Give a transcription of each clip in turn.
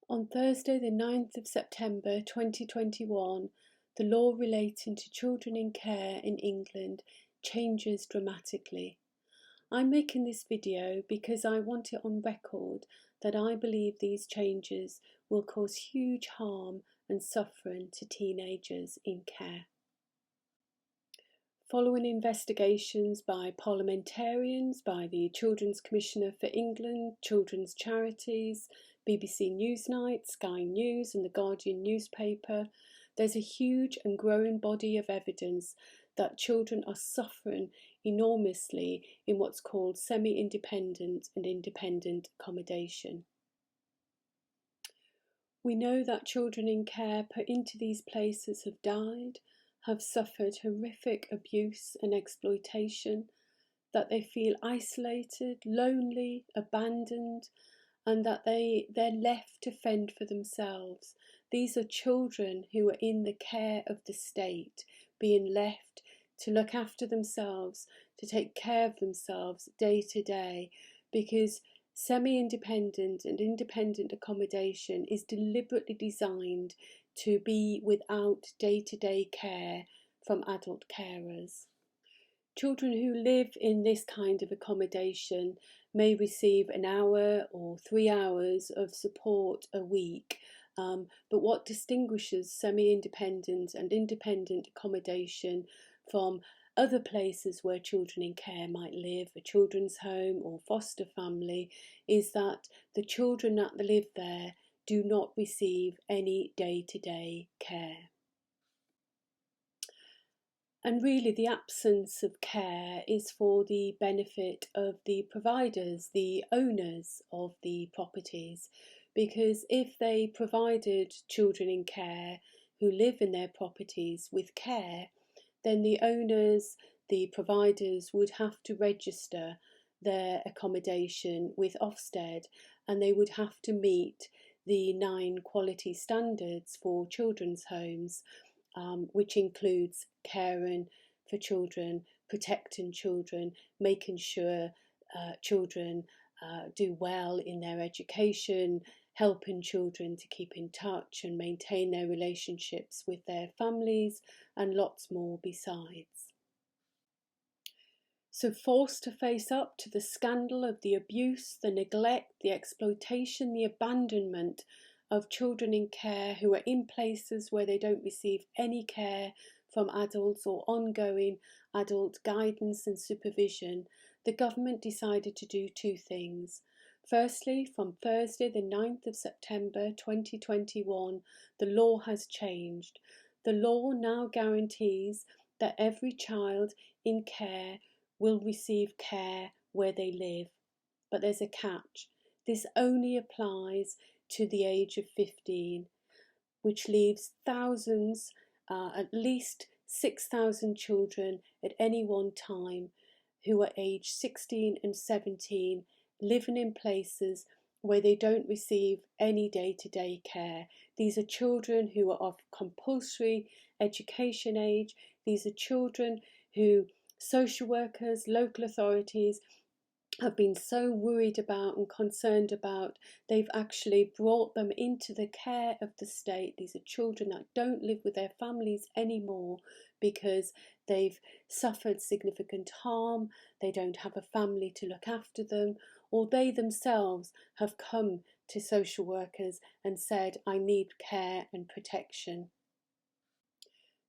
On Thursday, the 9th of September 2021, the law relating to children in care in England changes dramatically. I'm making this video because I want it on record that I believe these changes will cause huge harm and suffering to teenagers in care. Following investigations by parliamentarians, by the Children's Commissioner for England, children's charities, BBC Newsnight, Sky News and the Guardian newspaper, there's a huge and growing body of evidence that children are suffering enormously in what's called semi-independent and independent accommodation. We know that children in care put into these places have died, have suffered horrific abuse and exploitation, that they feel isolated, lonely, abandoned, and that they're left to fend for themselves. These are children who are in the care of the state, being left to look after themselves, to take care of themselves day to day, because semi-independent and independent accommodation is deliberately designed to be without day-to-day care from adult carers. Children who live in this kind of accommodation may receive an hour or 3 hours of support a week, but what distinguishes semi-independent and independent accommodation from other places where children in care might live, a children's home or foster family, is that the children that live there do not receive any day-to-day care. And really the absence of care is for the benefit of the providers, the owners of the properties, because if they provided children in care who live in their properties with care, then the owners, the providers would have to register their accommodation with Ofsted, and they would have to meet the 9 quality standards for children's homes, which includes caring for children, protecting children, making sure children do well in their education, helping children to keep in touch and maintain their relationships with their families, and lots more besides. So forced to face up to the scandal of the abuse, the neglect, the exploitation, the abandonment of children in care who are in places where they don't receive any care from adults or ongoing adult guidance and supervision, the government decided to do 2 things. Firstly, from Thursday the 9th of September 2021, the law has changed. The law now guarantees that every child in care will receive care where they live. But there's a catch. This only applies to the age of 15, which leaves thousands, at least 6,000 children at any one time who are aged 16 and 17 living in places where they don't receive any day-to-day care. These are children who are of compulsory education age. These are children who social workers, local authorities have been so worried about and concerned about, they've actually brought them into the care of the state. These are children that don't live with their families anymore because they've suffered significant harm, they don't have a family to look after them, or they themselves have come to social workers and said, I need care and protection.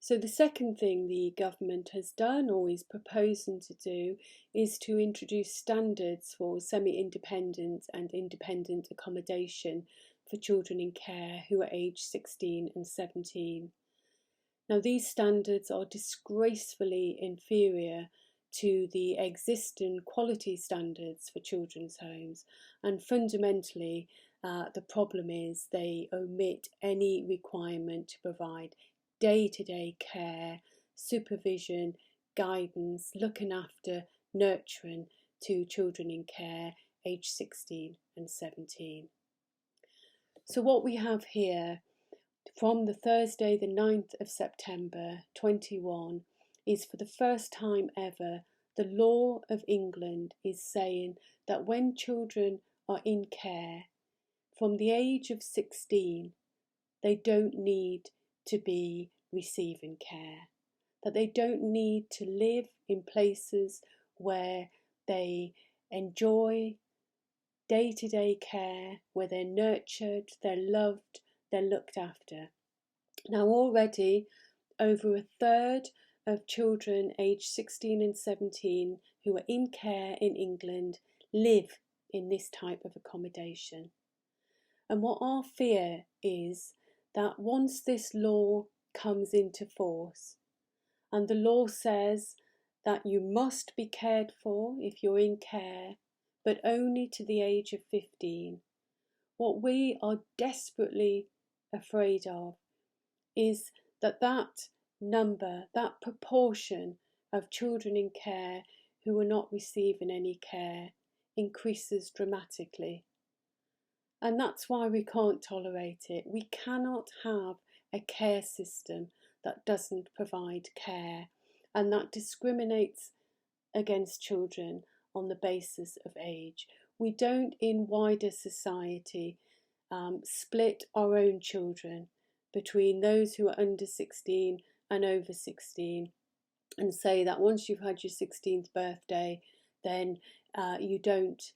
So the second thing the government has done or is proposing to do is to introduce standards for semi-independent and independent accommodation for children in care who are aged 16 and 17. Now these standards are disgracefully inferior to the existing quality standards for children's homes, and fundamentally the problem is they omit any requirement to provide day-to-day care, supervision, guidance, looking after, nurturing to children in care aged 16 and 17. So what we have here from the Thursday the 9th of September 21 is, for the first time ever, the law of England is saying that when children are in care, from the age of 16, they don't need to be receiving care, that they don't need to live in places where they enjoy day-to-day care, where they're nurtured, they're loved, they're looked after. Now already over a third of children aged 16 and 17 who are in care in England live in this type of accommodation. And what our fear is that once this law comes into force, and the law says that you must be cared for if you're in care, but only to the age of 15, what we are desperately afraid of is that that number, that proportion of children in care who are not receiving any care increases dramatically. And that's why we can't tolerate it. We cannot have a care system that doesn't provide care and that discriminates against children on the basis of age. We don't, in wider society, split our own children between those who are under 16 and over 16 and say that once you've had your 16th birthday, then you don't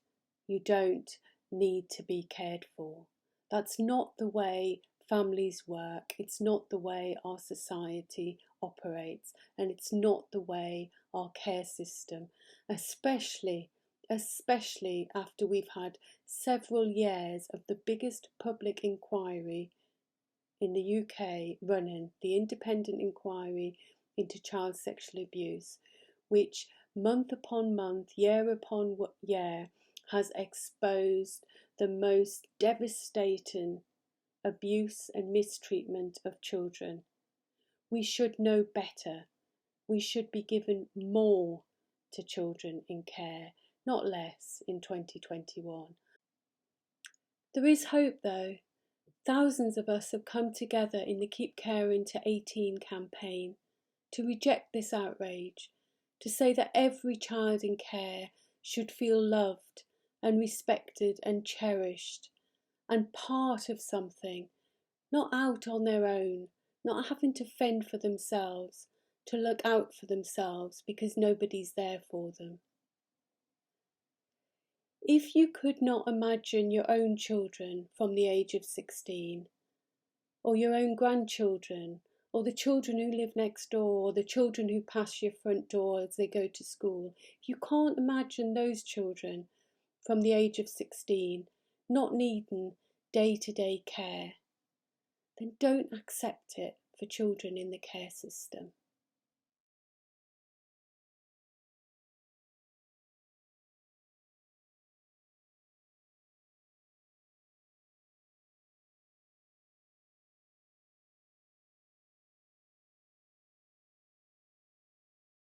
need to be cared for. That's not the way families work. It's not the way our society operates, and it's not the way our care system, especially after we've had several years of the biggest public inquiry in the UK running, the independent inquiry into child sexual abuse, which month upon month, year upon year, has exposed the most devastating abuse and mistreatment of children. We should know better. We should be given more to children in care, not less, in 2021. There is hope though. Thousands of us have come together in the KeepCaringTo18 campaign to reject this outrage, to say that every child in care should feel loved and respected and cherished and part of something, not out on their own, not having to fend for themselves, to look out for themselves because nobody's there for them. If you could not imagine your own children from the age of 16, or your own grandchildren, or the children who live next door, or the children who pass your front door as they go to school, if you can't imagine those children from the age of 16 not needing day-to-day care, then don't accept it for children in the care system.